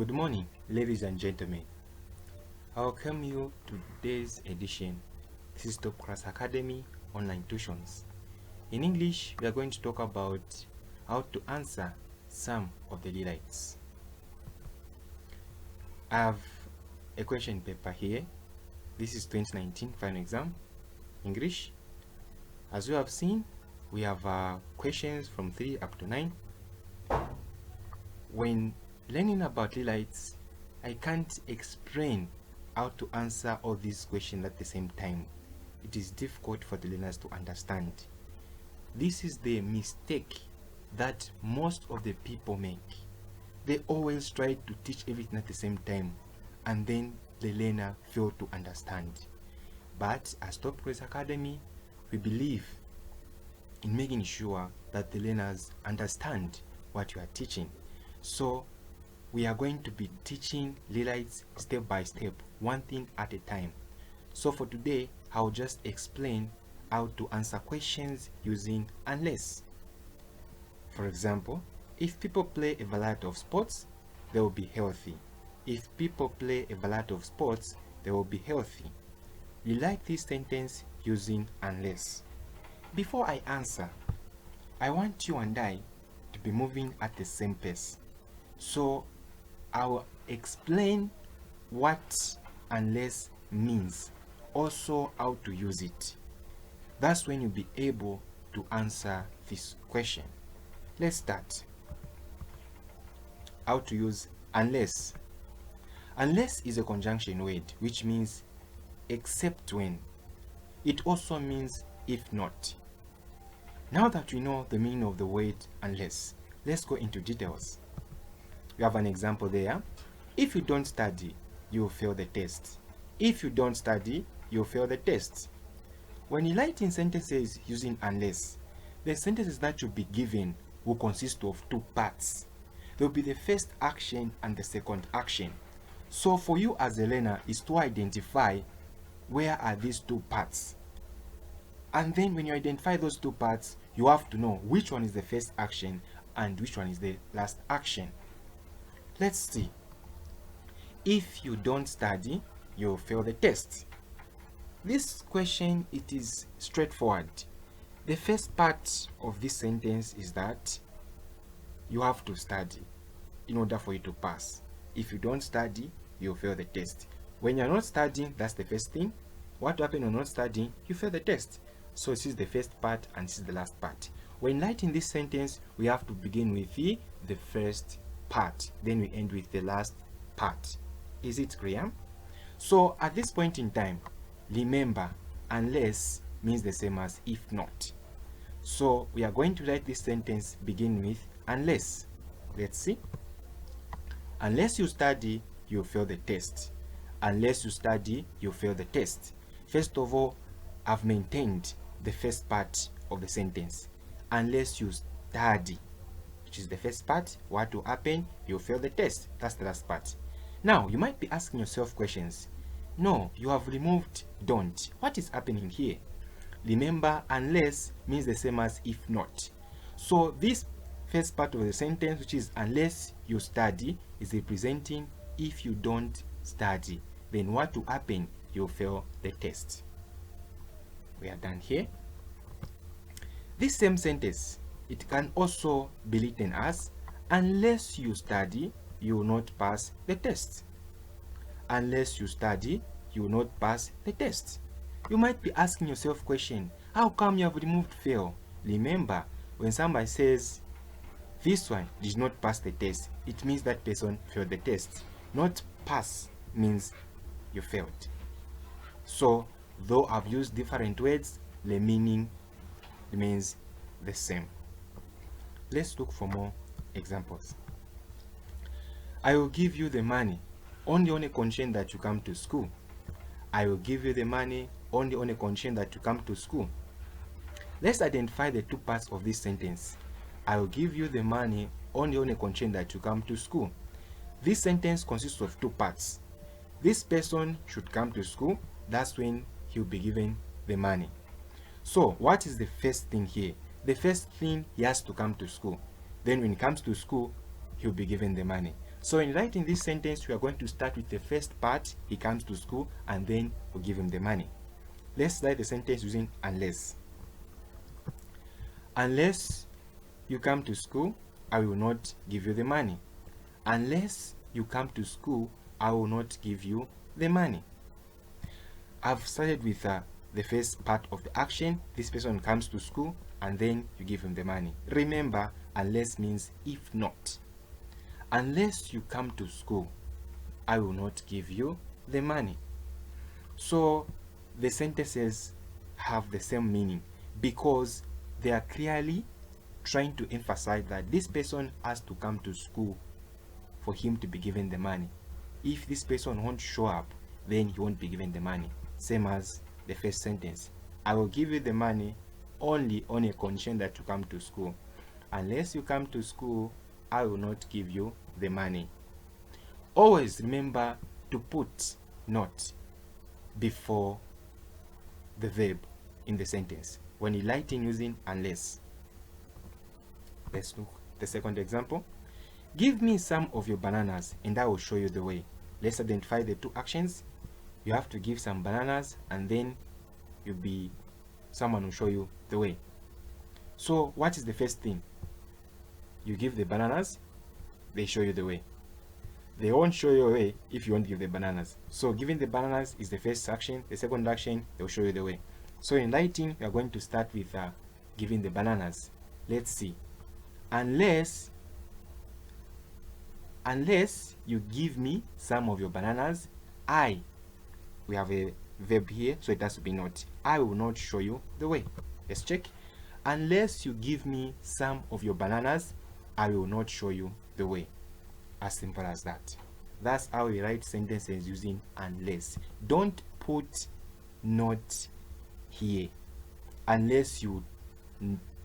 Good morning, ladies and gentlemen. I welcome you to today's edition. This is Top Class Academy Online Tuitions. In English, we are going to talk about how to answer some of the rewrites. I have a question paper here. This is 2019 final exam, English. As you have seen, we have questions from 3 up to 9. When learning about rewrites, I can't explain how to answer all these questions at the same time. It is difficult for the learners to understand. This is the mistake that most of the people make. They always try to teach everything at the same time, and then the learner fails to understand. But as Top Class Academy, we believe in making sure that the learners understand what you are teaching. So we are going to be teaching rewrites step by step, one thing at a time. So for today, I'll just explain how to answer questions using unless. For example, if people play a variety of sports, they will be healthy. If people play a variety of sports, they will be healthy. Rewrite this sentence using unless. Before I answer, I want you and I to be moving at the same pace. So I'll explain what unless means, also how to use it. That's when you'll be able to answer this question. Let's start. How to use unless. Unless is a conjunction word, which means except when. It also means if not. Now that we know the meaning of the word unless, let's go into details. We have an example there. If you don't study, you will fail the test. If you don't study, you will fail the test. When you write in sentences using unless, the sentences that you'll be given will consist of two parts. There will be the first action and the second action. So for you as a learner is to identify where are these two parts. And then when you identify those two parts, you have to know which one is the first action and which one is the last action. Let's see. If you don't study, you'll fail the test. This question, it is straightforward. The first part of this sentence is that you have to study in order for you to pass. If you don't study, you'll fail the test. When you're not studying, that's the first thing. What happens when you're not studying? You fail the test. So this is the first part and this is the last part. When writing this sentence, we have to begin with the first part, then we end with the last part. Is it clear? So at this point in time, remember, unless means the same as if not. So we are going to write this sentence begin with unless. Let's see. Unless you study, you'll fail the test. Unless you study, you'll fail the test. First of all, I've maintained the first part of the sentence. Unless you study, which is the first part, what will happen? You'll fail the test. That's the last part. Now, you might be asking yourself questions. No, you have removed don't. What is happening here? Remember, unless means the same as if not. So this first part of the sentence, which is unless you study, is representing if you don't study. Then what will happen? You'll fail the test. We are done here. This same sentence, it can also be written as unless you study, you will not pass the test. Unless you study, you will not pass the test. You might be asking yourself question, how come you have removed fail? Remember, when somebody says this one did not pass the test, it means that person failed the test. Not pass means you failed. So though I've used different words, the meaning remains the same. Let's look for more examples. I will give you the money only on a condition that you come to school. I will give you the money only on a condition that you come to school. Let's identify the two parts of this sentence. I will give you the money only on a condition that you come to school. This sentence consists of two parts. This person should come to school. That's when he'll be given the money. So what is the first thing here? The first thing, he has to come to school. Then when he comes to school, he'll be given the money. So in writing this sentence, we are going to start with the first part, he comes to school, and then we give him the money. Let's write the sentence using unless. Unless you come to school, I will not give you the money. Unless you come to school, I will not give you the money. I've started with the first part of the action. This person comes to school, and then you give him the money. Remember, unless means if not. Unless you come to school, I will not give you the money. So the sentences have the same meaning because they are clearly trying to emphasize that this person has to come to school for him to be given the money. If this person won't show up, then he won't be given the money. Same as the first sentence. I will give you the money only on a condition that you come to school. Unless you come to school, I will not give you the money. Always remember to put not before the verb in the sentence when you're writing using unless. Let's look at the second example. Give me some of your bananas and I will show you the way. Let's identify the two actions. You have to give some bananas and then someone will show you the way. So what is the first thing? You give the bananas, they show you the way. They won't show you the way if you won't give the bananas. So giving the bananas is the first action. The second action, they'll show you the way. So in writing, we are going to start with giving the bananas. Let's see. Unless you give me some of your bananas, we have a verb here, so it has to be not. I will not show you the way. Let's check. Unless you give me some of your bananas, I will not show you the way. As simple as that. That's how we write sentences using unless. Don't put not here. Unless you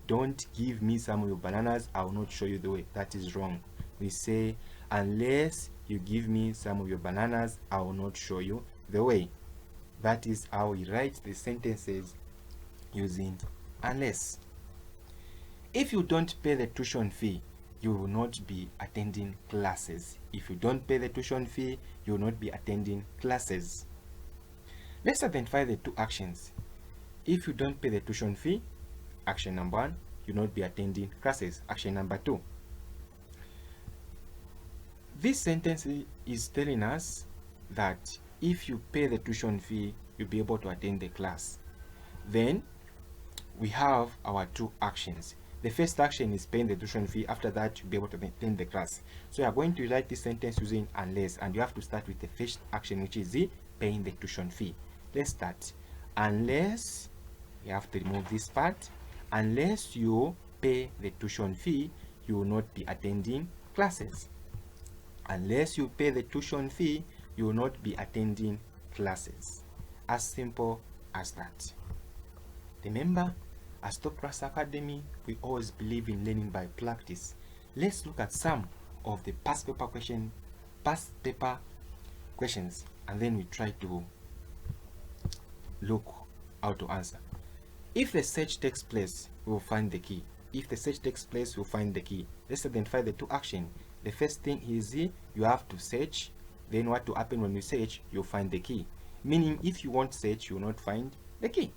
don't give me some of your bananas, I will not show you the way. That is wrong. We say, unless you give me some of your bananas, I will not show you the way. That is how we write the sentences using unless. If you don't pay the tuition fee, you will not be attending classes. If you don't pay the tuition fee, you will not be attending classes. Let's identify the two actions. If you don't pay the tuition fee, action number 1, you will not be attending classes. Action number 2. This sentence is telling us that if you pay the tuition fee, you'll be able to attend the class. Then we have our two actions. The first action is paying the tuition fee. After that, you'll be able to attend the class. So you are going to write this sentence using unless, and you have to start with the first action, which is the paying the tuition fee. Let's start. Unless, you have to remove this part. Unless you pay the tuition fee, you will not be attending classes. Unless you pay the tuition fee, you will not be attending classes. As simple as that. Remember, as Top Class Academy, we always believe in learning by practice. Let's look at some of the past paper questions, and then we try to look how to answer. If the search takes place, we will find the key. If the search takes place, we'll find the key. Let's identify the two actions. The first thing is you have to search. Then what will happen when you search? You'll find the key. Meaning, if you won't search, you will not find the key.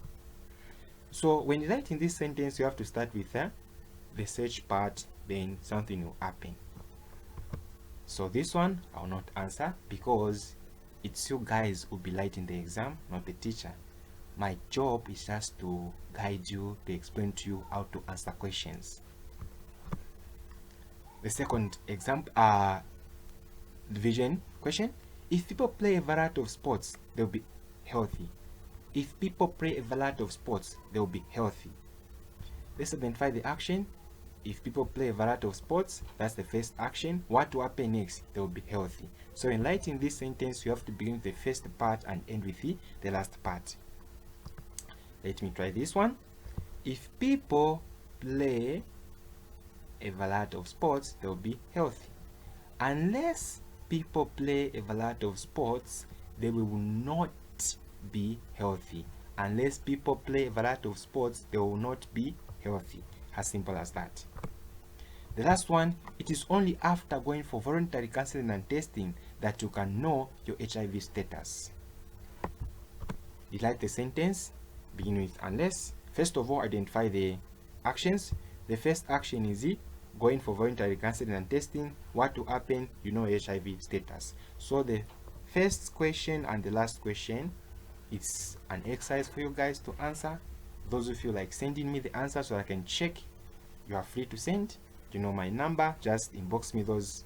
So when writing this sentence, you have to start with the search part, then something will happen. So this one I will not answer because it's you guys who will be writing the exam, not the teacher. My job is just to guide you, to explain to you how to answer questions. The second example, division question. If people play a variety of sports, they'll be healthy. If people play a variety of sports, they'll be healthy. Let's identify the action. If people play a variety of sports, that's the first action. What will happen next? They'll be healthy. So in writing this sentence, you have to begin with the first part and end with the last part. Let me try this one. If people play a variety of sports, they'll be healthy. Unless people play a variety of sports, they will not be healthy. Unless people play a variety of sports, they will not be healthy. As simple as that. The last one, it is only after going for voluntary counseling and testing that you can know your HIV status. You like the sentence? Begin with unless. First of all, identify the actions. The first action is it, going for voluntary counseling and testing. What will happen? You know HIV status. So the first question and the last question, it's an exercise for you guys to answer. Those of you like sending me the answer so I can check, you are free to send. You know my number, just inbox me those